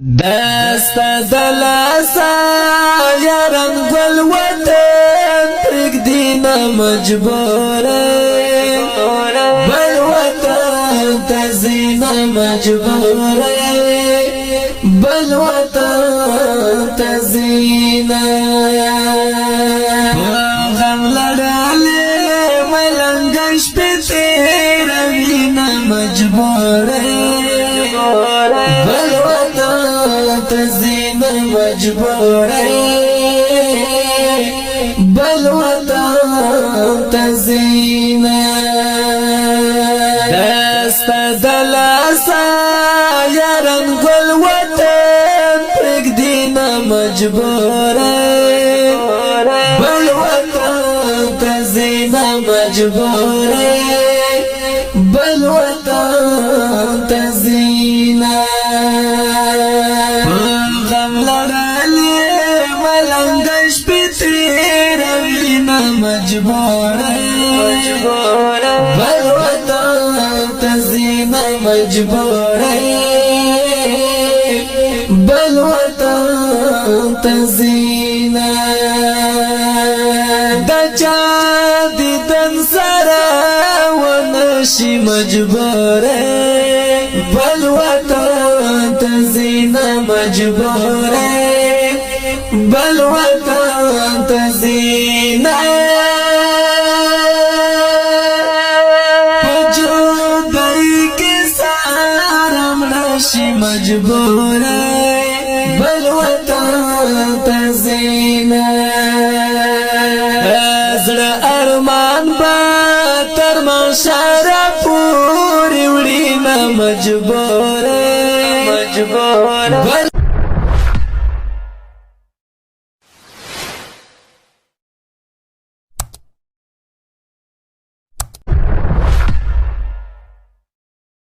دستا دلاسا یاران گل وطن پرک دینا مجبور بل وطن تزینا مجبور بل وطن تزینا غم لڑالی ملنگش پی تیرا وینا مجبور بل وطن تزینا مجبور بل وطن تزینا دستا دلاسا یاران گل وطن پرک دینا مجبور بل وطن تزینا مجبور بل وطن تزینا غم لڑالی ملنگش پی تیرا وینا مجبور بل وطن تزینا مجبور بل وطن تزینا دا چا دیدن سرا ونشی مجبور بل وطن تزینا مجبور بل وطن تزینا جدائی کے سارم نشی مجبور بل وطن تزینا زړه ارمان با تر محشر پورې وړي نه مجبور